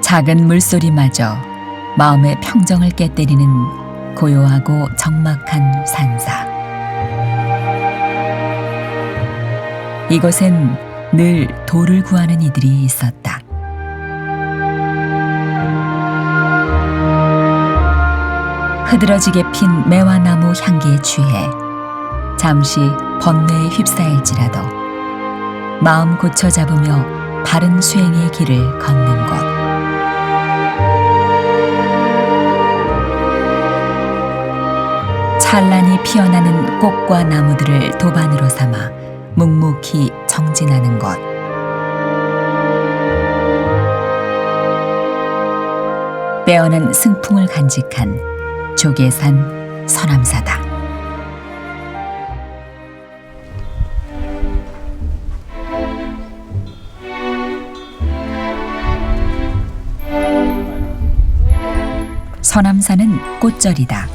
작은 물소리마저 마음의 평정을 깨뜨리는 고요하고 적막한 산사. 이곳엔 늘 돌을 구하는 이들이 있었다. 흐드러지게 핀 매화나무 향기에 취해 잠시 번뇌에 휩싸일지라도 마음 고쳐 잡으며 바른 수행의 길을 걷는 곳. 찬란히 피어나는 꽃과 나무들을 도반으로 삼아 묵묵히 정진하는 곳. 빼어난 승풍을 간직한 조계산 서남사다. 서남사는 꽃절이다.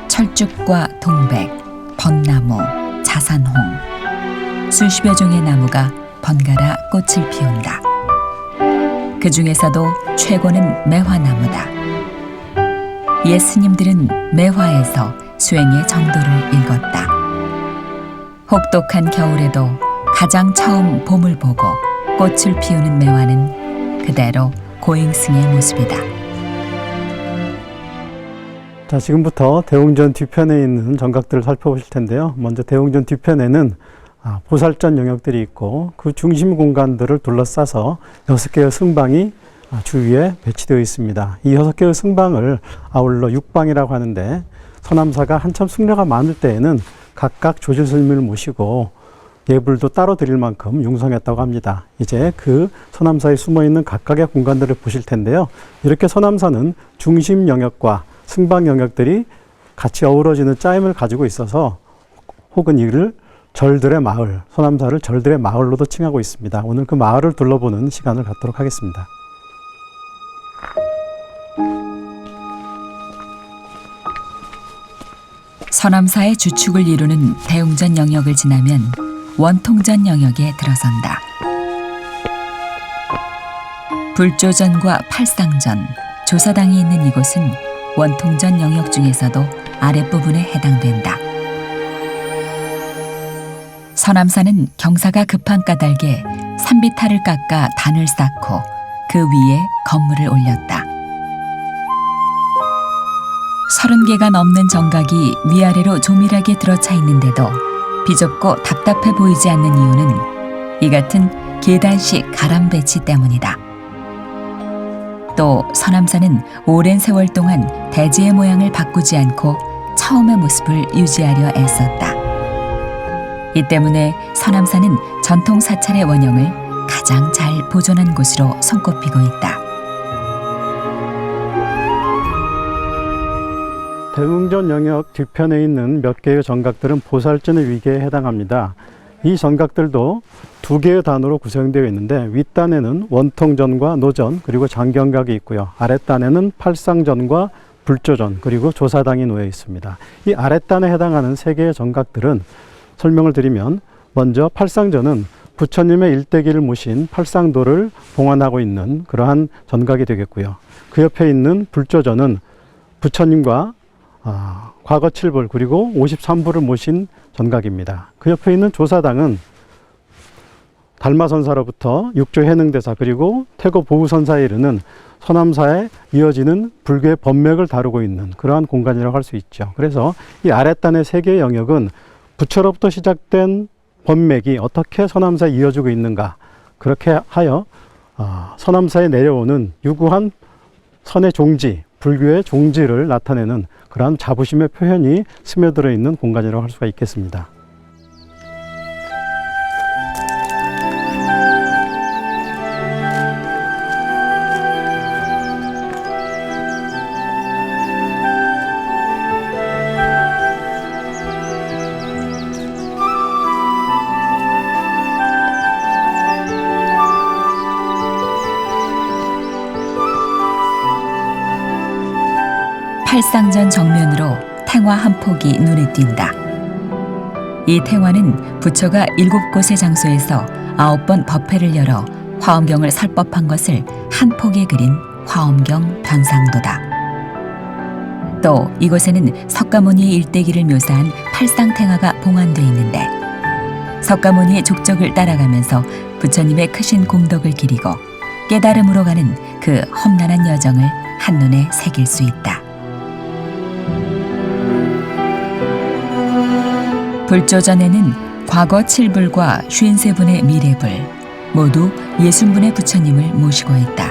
철쭉과 동백, 벚나무, 자산홍, 수십여 종의 나무가 번갈아 꽃을 피운다. 그 중에서도 최고는 매화나무다. 옛 스님들은 매화에서 수행의 정도를 읽었다. 혹독한 겨울에도 가장 처음 봄을 보고 꽃을 피우는 매화는 그대로 고행승의 모습이다. 자, 지금부터 대웅전 뒤편에 있는 정각들을 살펴보실 텐데요. 먼저 대웅전 뒤편에는 보살전 영역들이 있고 그 중심 공간들을 둘러싸서 6개의 승방이 주위에 배치되어 있습니다. 이 6개의 승방을 아울러 육방이라고 하는데, 서남사가 한참 승려가 많을 때에는 각각 조실스님을 모시고 예불도 따로 드릴 만큼 융성했다고 합니다. 이제 그 서남사에 숨어있는 각각의 공간들을 보실 텐데요. 이렇게 서남사는 중심 영역과 승방 영역들이 같이 어우러지는 짜임을 가지고 있어서 혹은 이를 절들의 마을, 서남사를 절들의 마을로도 칭하고 있습니다. 오늘 그 마을을 둘러보는 시간을 갖도록 하겠습니다. 서남사의 주축을 이루는 대웅전 영역을 지나면 원통전 영역에 들어선다. 불조전과 팔상전, 조사당이 있는 이곳은 원통전 영역 중에서도 아랫부분에 해당된다. 서남사는 경사가 급한 까닭에 산비탈을 깎아 단을 쌓고 그 위에 건물을 올렸다. 30개가 넘는 정각이 위아래로 조밀하게 들어차 있는데도 비좁고 답답해 보이지 않는 이유는 이 같은 계단식 가람 배치 때문이다. 또 서남사는 오랜 세월 동안 대지의 모양을 바꾸지 않고 처음의 모습을 유지하려 애썼다. 이 때문에 서남사는 전통 사찰의 원형을 가장 잘 보존한 곳으로 손꼽히고 있다. 대웅전 영역 뒤편에 있는 몇 개의 정각들은 보살전의 위계에 해당합니다. 이 정각들도 2개의 단으로 구성되어 있는데, 윗단에는 원통전과 노전 그리고 장경각이 있고요. 아랫단에는 팔상전과 불조전 그리고 조사당이 놓여 있습니다. 이 아랫단에 해당하는 3개의 정각들은 설명을 드리면, 먼저 팔상전은 부처님의 일대기를 모신 팔상도를 봉헌하고 있는 그러한 전각이 되겠고요. 그 옆에 있는 불조전은 부처님과 과거 7불 그리고 53불을 모신 전각입니다. 그 옆에 있는 조사당은 달마선사로부터 육조 해능대사 그리고 태고 보우선사에 이르는 서남사에 이어지는 불교의 법맥을 다루고 있는 그러한 공간이라고 할 수 있죠. 그래서 이 아랫단의 3개의 영역은 부처로부터 시작된 법맥이 어떻게 서남사에 이어지고 있는가, 그렇게 하여 서남사에 내려오는 유구한 선의 종지, 불교의 종지를 나타내는 그러한 자부심의 표현이 스며들어 있는 공간이라고 할 수가 있겠습니다. 팔상전 정면으로 탱화 한 폭이 눈에 띈다. 이 탱화는 부처가 7곳의 장소에서 9번 법회를 열어 화엄경을 설법한 것을 한 폭에 그린 화엄경 변상도다. 또 이곳에는 석가모니의 일대기를 묘사한 팔상탱화가 봉안돼 있는데 석가모니의 족적을 따라가면서 부처님의 크신 공덕을 기리고 깨달음으로 가는 그 험난한 여정을 한눈에 새길 수 있다. 불조전에는 과거 7불과 53분의 미래불, 모두 60분의 부처님을 모시고 있다.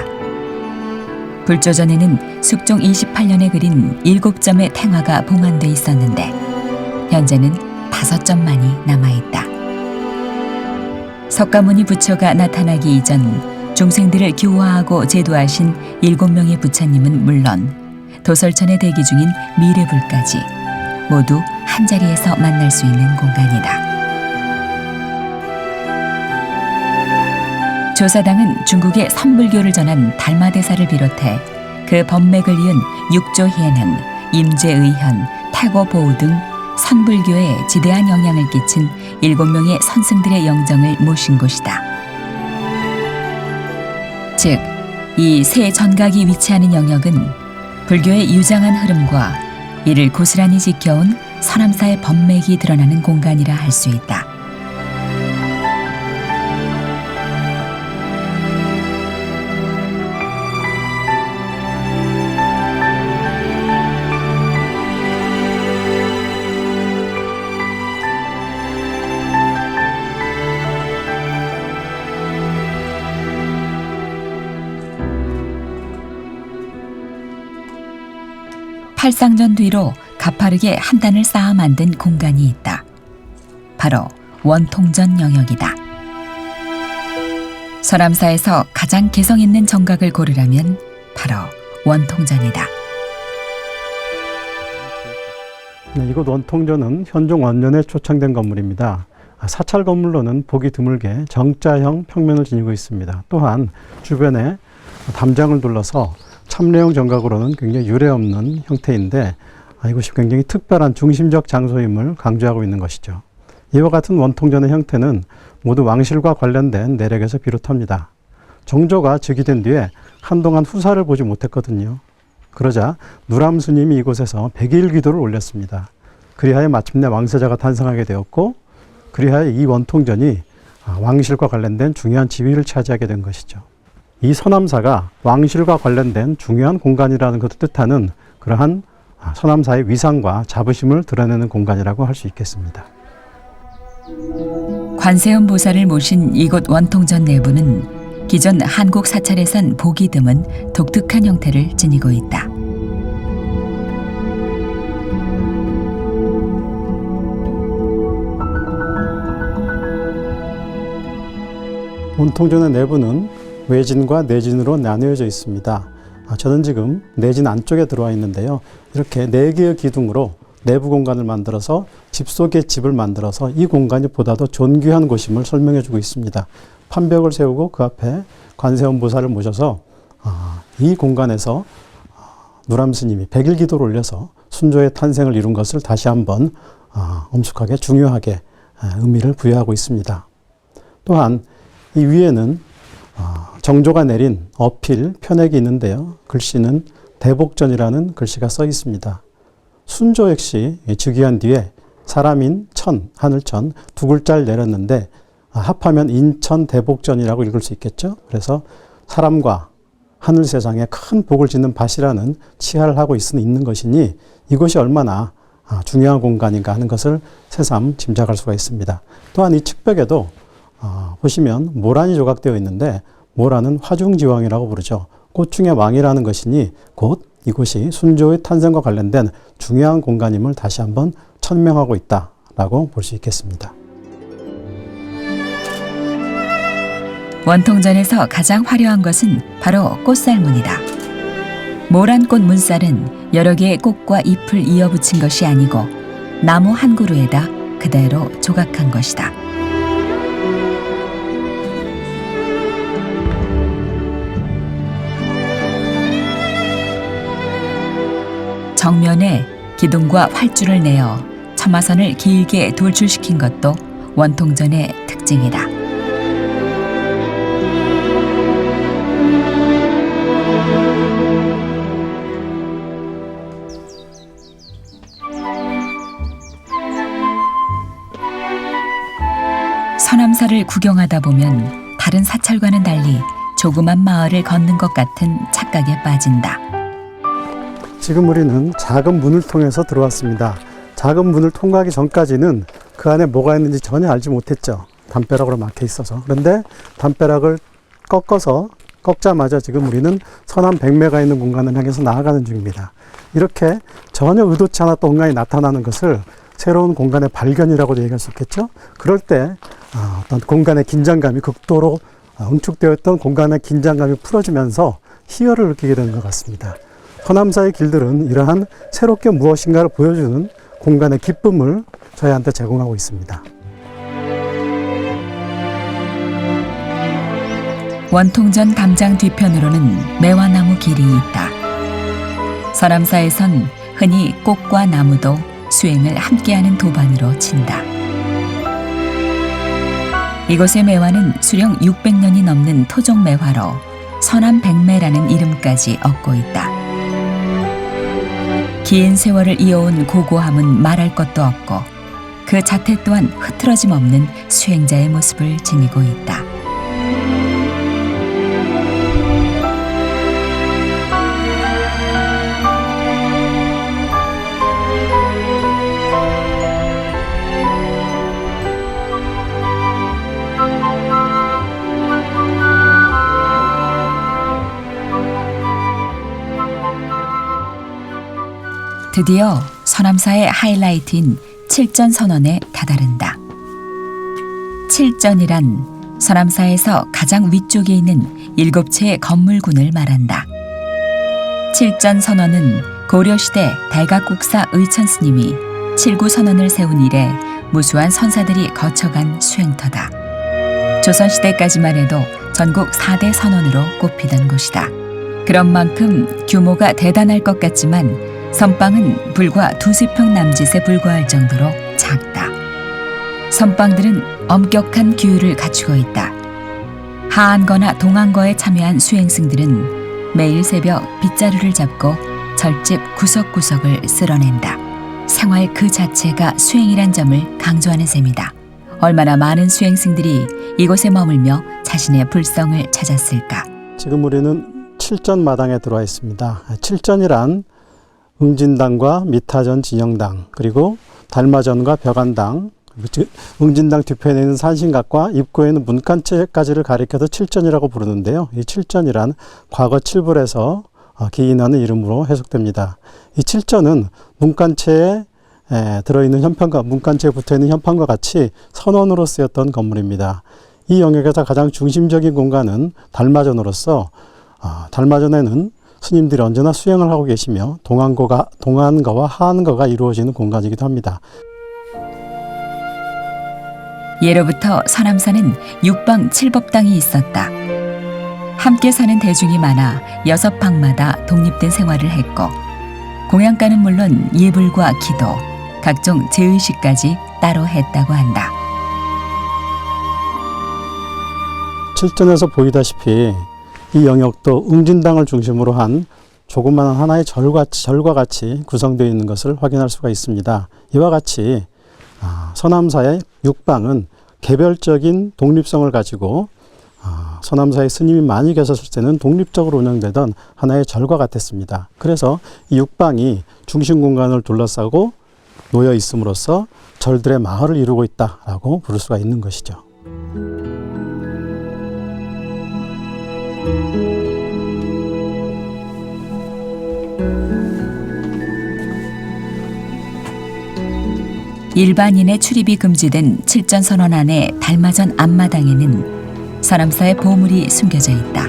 불조전에는 숙종 28년에 그린 7점의 탱화가 봉안돼 있었는데 현재는 5점만이 남아있다. 석가모니 부처가 나타나기 이전 중생들을 교화하고 제도하신 7명의 부처님은 물론 도설천에 대기 중인 미래불까지 모두 한자리에서 만날 수 있는 공간이다. 조사당은 중국의 선불교를 전한 달마대사를 비롯해 그 법맥을 이은 육조희에는 임재의현, 태고보우 등 선불교에 지대한 영향을 끼친 7명의 선승들의 영정을 모신 곳이다. 즉, 이 세 전각이 위치하는 영역은 불교의 유장한 흐름과 이를 고스란히 지켜온 서남사의 법맥이 드러나는 공간이라 할 수 있다. 팔상전 뒤로 가파르게 한 단을 쌓아 만든 공간이 있다. 바로 원통전 영역이다. 서남사에서 가장 개성 있는 정각을 고르라면 바로 원통전이다. 네, 이곳 원통전은 현종 원년에 초창된 건물입니다. 사찰 건물로는 보기 드물게 정자형 평면을 지니고 있습니다. 또한 주변에 담장을 둘러서 참례형 정각으로는 굉장히 유례없는 형태인데 이것이 굉장히 특별한 중심적 장소임을 강조하고 있는 것이죠. 이와 같은 원통전의 형태는 모두 왕실과 관련된 내력에서 비롯합니다. 정조가 즉위된 뒤에 한동안 후사를 보지 못했거든요. 그러자 누람 스님이 이곳에서 100일 기도를 올렸습니다. 그리하여 마침내 왕세자가 탄생하게 되었고 그리하여 이 원통전이 왕실과 관련된 중요한 지위를 차지하게 된 것이죠. 이 서남사가 왕실과 관련된 중요한 공간이라는 것을 뜻하는 그러한 서남사의 위상과 자부심을 드러내는 공간이라고 할 수 있겠습니다. 관세음 보살을 모신 이곳 원통전 내부는 기존 한국 사찰에선 보기 드문 독특한 형태를 지니고 있다. 원통전의 내부는 외진과 내진으로 나뉘어져 있습니다. 저는 지금 내진 안쪽에 들어와 있는데요. 이렇게 4개의 기둥으로 내부 공간을 만들어서 집 속에 집을 만들어서 이 공간이 보다 더 존귀한 곳임을 설명해 주고 있습니다. 판벽을 세우고 그 앞에 관세음 보살을 모셔서 이 공간에서 누람 스님이 100일 기도를 올려서 순조의 탄생을 이룬 것을 다시 한번 엄숙하게 중요하게 의미를 부여하고 있습니다. 또한 이 위에는 정조가 내린 어필 편액이 있는데요. 글씨는 대복전이라는 글씨가 써 있습니다. 순조 역시 즉위한 뒤에 사람인 천, 하늘천 두 글자를 내렸는데 합하면 인천 대복전이라고 읽을 수 있겠죠. 그래서 사람과 하늘 세상에 큰 복을 짓는 밭이라는 치하를 하고 있는 것이니 이것이 얼마나 중요한 공간인가 하는 것을 새삼 짐작할 수가 있습니다. 또한 이 측벽에도 보시면 모란이 조각되어 있는데 모란은 화중지왕이라고 부르죠. 꽃 중의 왕이라는 것이니 곧 이곳이 순조의 탄생과 관련된 중요한 공간임을 다시 한번 천명하고 있다라고 볼 수 있겠습니다. 원통전에서 가장 화려한 것은 바로 꽃살문이다. 모란꽃 문살은 여러 개의 꽃과 잎을 이어붙인 것이 아니고 나무 한 그루에다 그대로 조각한 것이다. 정면에 기둥과 활주를 내어 처마선을 길게 돌출시킨 것도 원통전의 특징이다. 서남사를 구경하다 보면 다른 사찰과는 달리 조그만 마을을 걷는 것 같은 착각에 빠진다. 지금 우리는 작은 문을 통해서 들어왔습니다. 작은 문을 통과하기 전까지는 그 안에 뭐가 있는지 전혀 알지 못했죠. 담벼락으로 막혀 있어서. 그런데 담벼락을 꺾자마자 지금 우리는 서남 백매가 있는 공간을 향해서 나아가는 중입니다. 이렇게 전혀 의도치 않았던 공간이 나타나는 것을 새로운 공간의 발견이라고도 얘기할 수 있겠죠. 그럴 때 어떤 공간의 긴장감이 극도로 응축되었던 공간의 긴장감이 풀어지면서 희열을 느끼게 되는 것 같습니다. 서남사의 길들은 이러한 새롭게 무엇인가를 보여주는 공간의 기쁨을 저희한테 제공하고 있습니다. 원통전 담장 뒤편으로는 매화나무 길이 있다. 서남사에선 흔히 꽃과 나무도 수행을 함께하는 도반으로 친다. 이곳의 매화는 수령 600년이 넘는 토종 매화로 서남백매라는 이름까지 얻고 있다. 긴 세월을 이어온 고고함은 말할 것도 없고 그 자태 또한 흐트러짐 없는 수행자의 모습을 지니고 있다. 드디어 서남사의 하이라이트인 칠전선원에 다다른다. 칠전이란 서남사에서 가장 위쪽에 있는 7채의 건물군을 말한다. 칠전선원은 고려시대 달각국사 의천스님이 칠구선원을 세운 이래 무수한 선사들이 거쳐간 수행터다. 조선시대까지만 해도 전국 4대 선원으로 꼽히던 곳이다. 그런 만큼 규모가 대단할 것 같지만 선방은 불과 2~3평 남짓에 불과할 정도로 작다. 선방들은 엄격한 규율을 갖추고 있다. 하안거나 동안거에 참여한 수행승들은 매일 새벽 빗자루를 잡고 절집 구석구석을 쓸어낸다. 생활 그 자체가 수행이란 점을 강조하는 셈이다. 얼마나 많은 수행승들이 이곳에 머물며 자신의 불성을 찾았을까. 지금 우리는 칠전마당에 들어와 있습니다. 칠전이란 응진당과 미타전 진영당, 그리고 달마전과 벽안당, 응진당 뒤편에 있는 산신각과 입구에 있는 문간체까지를 가리켜서 칠전이라고 부르는데요. 이 칠전이란 과거 칠불에서 기인하는 이름으로 해석됩니다. 이 칠전은 문간체에 들어있는 현판과 문간체에 붙어있는 현판과 같이 선원으로 쓰였던 건물입니다. 이 영역에서 가장 중심적인 공간은 달마전으로서 달마전에는 스님들이 언제나 수행을 하고 계시며 동안거와 하안거가 이루어지는 공간이기도 합니다. 예로부터 서남사는 육방 7법당이 있었다. 함께 사는 대중이 많아 6방마다 독립된 생활을 했고 공양가는 물론 예불과 기도, 각종 제의식까지 따로 했다고 한다. 칠전에서 보이다시피 이 영역도 응진당을 중심으로 한 조그마한 하나의 절과 같이 구성되어 있는 것을 확인할 수가 있습니다. 이와 같이 서남사의 육방은 개별적인 독립성을 가지고 서남사의 스님이 많이 계셨을 때는 독립적으로 운영되던 하나의 절과 같았습니다. 그래서 이 육방이 중심 공간을 둘러싸고 놓여 있음으로써 절들의 마을을 이루고 있다라고 부를 수가 있는 것이죠. 일반인의 출입이 금지된 칠전선원 안의 달마전 앞마당에는 서남사의 보물이 숨겨져 있다.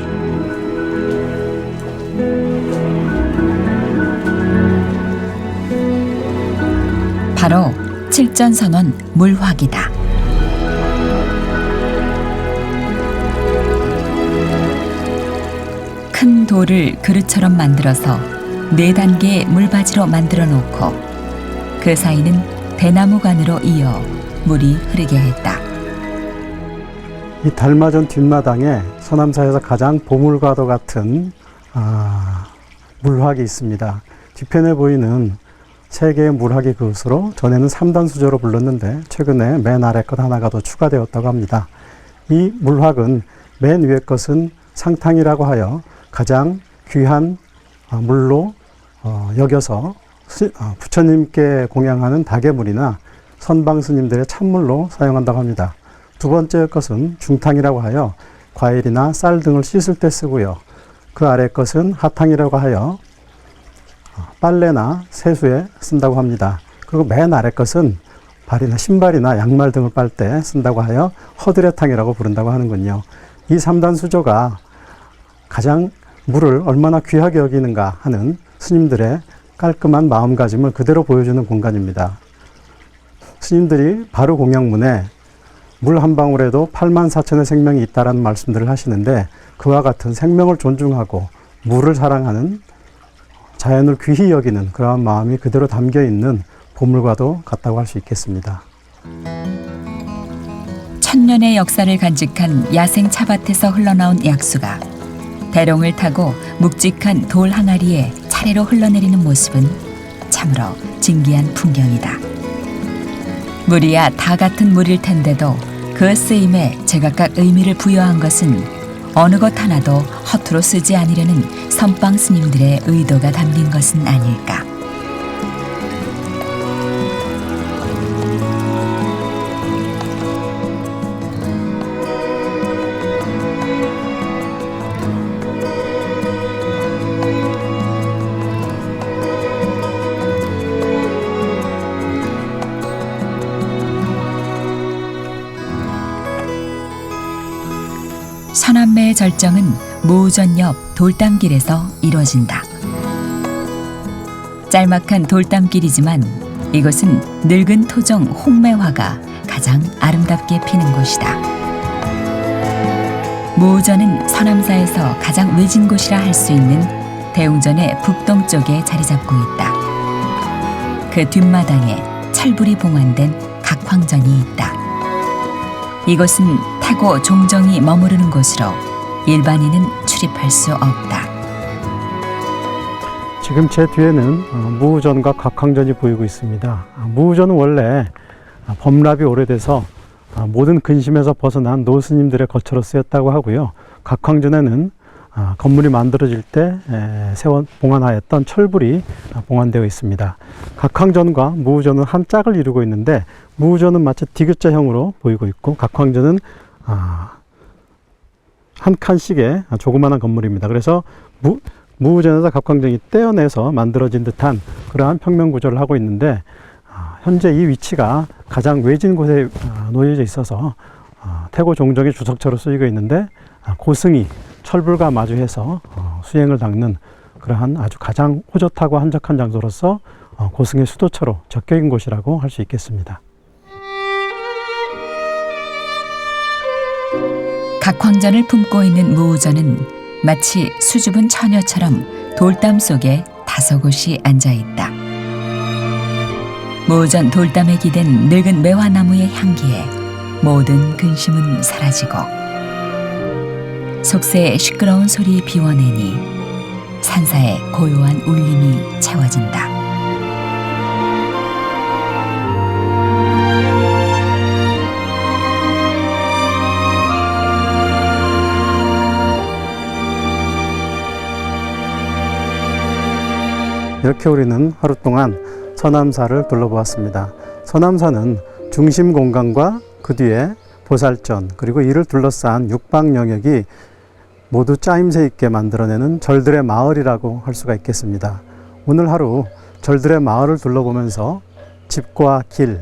바로 칠전선원 물화기다. 큰 돌을 그릇처럼 만들어서 4단계의 물바지로 만들어 놓고 그 사이는 대나무관으로 이어 물이 흐르게 했다. 이 달마전 뒷마당에 서남사에서 가장 보물과도 같은 물화기 있습니다. 뒤편에 보이는 세 개의 물학이 그것으로 전에는 3단 수조로 불렀는데 최근에 맨 아래 것 하나가 더 추가되었다고 합니다. 이 물학은 맨 위에 것은 상탕이라고 하여 가장 귀한 물로 여겨서 부처님께 공양하는 다계물이나 선방 스님들의 찬물로 사용한다고 합니다. 두 번째 것은 중탕이라고 하여 과일이나 쌀 등을 씻을 때 쓰고요. 그 아래 것은 하탕이라고 하여 빨래나 세수에 쓴다고 합니다. 그리고 맨 아래 것은 발이나 신발이나 양말 등을 빨 때 쓴다고 하여 허드레탕이라고 부른다고 하는군요. 이 3단 수조가 가장 물을 얼마나 귀하게 여기는가 하는 스님들의 깔끔한 마음가짐을 그대로 보여주는 공간입니다. 스님들이 바로 공양문에 물 한 방울에도 84,000의 생명이 있다라는 말씀들을 하시는데 그와 같은 생명을 존중하고 물을 사랑하는 자연을 귀히 여기는 그러한 마음이 그대로 담겨 있는 보물과도 같다고 할 수 있겠습니다. 천년의 역사를 간직한 야생 차밭에서 흘러나온 약수가 대롱을 타고 묵직한 돌 항아리에 차례로 흘러내리는 모습은 참으로 진기한 풍경이다. 물이야 다 같은 물일 텐데도 그 쓰임에 제각각 의미를 부여한 것은 어느 것 하나도 허투루 쓰지 않으려는 선방 스님들의 의도가 담긴 것은 아닐까. 서남매의 절정은 무우전 옆 돌담길에서 이루어진다. 짤막한 돌담길이지만 이곳은 늙은 토종 홍매화가 가장 아름답게 피는 곳이다. 무우전은 서남사에서 가장 외진 곳이라 할 수 있는 대웅전의 북동쪽에 자리 잡고 있다. 그 뒷마당에 철불이 봉안된 각황전이 있다. 이곳은 태고 종정이 머무르는 곳으로 일반인은 출입할 수 없다. 지금 제 뒤에는 무우전과 각황전이 보이고 있습니다. 무우전은 원래 범람이 오래돼서 모든 근심에서 벗어난 노스님들의 거처로 쓰였다고 하고요. 각황전에는 건물이 만들어질 때 봉안하였던 철불이 봉안되어 있습니다. 각황전과 무우전은 한 짝을 이루고 있는데 무우전은 마치 디귿자형으로 보이고 있고 각황전은 한 칸씩의 조그마한 건물입니다. 그래서 무우전에서 각황전이 떼어내서 만들어진 듯한 그러한 평면 구조를 하고 있는데 현재 이 위치가 가장 외진 곳에 놓여져 있어서 태고 종정의 주석처로 쓰이고 있는데 고승이 철불과 마주해서 수행을 닦는 그러한 아주 가장 호젓하고 한적한 장소로서 고승의 수도처로 적격인 곳이라고 할 수 있겠습니다. 각황전을 품고 있는 무우전은 마치 수줍은 처녀처럼 돌담 속에 다소곳이 앉아있다. 무우전 돌담에 기댄 늙은 매화나무의 향기에 모든 근심은 사라지고 속세의 시끄러운 소리 비워내니 산사의 고요한 울림이 채워진다. 이렇게 우리는 하루 동안 서남사를 둘러보았습니다. 서남사는 중심 공간과 그 뒤에 보살전 그리고 이를 둘러싼 육방 영역이 모두 짜임새 있게 만들어내는 절들의 마을이라고 할 수가 있겠습니다. 오늘 하루 절들의 마을을 둘러보면서 집과 길,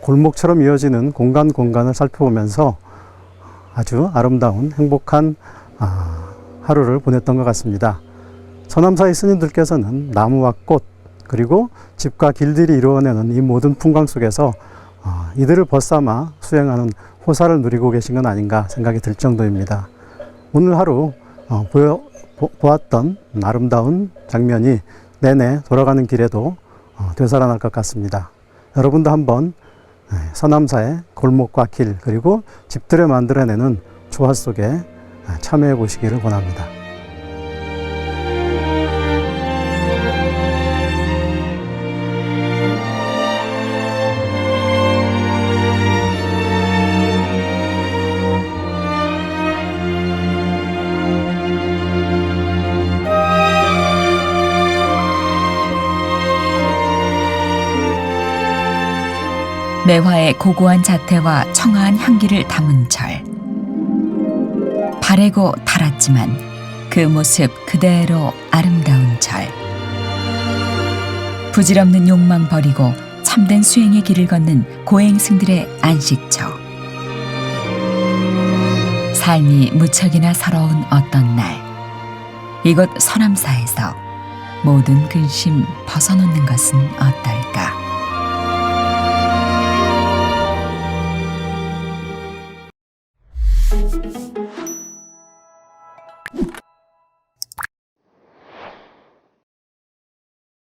골목처럼 이어지는 공간을 살펴보면서 아주 아름다운 행복한 하루를 보냈던 것 같습니다. 서남사의 스님들께서는 나무와 꽃 그리고 집과 길들이 이루어내는 이 모든 풍광 속에서 이들을 벗삼아 수행하는 호사를 누리고 계신 건 아닌가 생각이 들 정도입니다. 오늘 하루 보았던 아름다운 장면이 내내 돌아가는 길에도 되살아날 것 같습니다. 여러분도 한번 서남사의 골목과 길 그리고 집들을 만들어내는 조화 속에 참여해 보시기를 권합니다. 매화의 고고한 자태와 청아한 향기를 담은 절. 바래고 달았지만 그 모습 그대로 아름다운 절. 부질없는 욕망 버리고 참된 수행의 길을 걷는 고행승들의 안식처. 삶이 무척이나 서러운 어떤 날, 이곳 서남사에서 모든 근심 벗어놓는 것은 어떨까?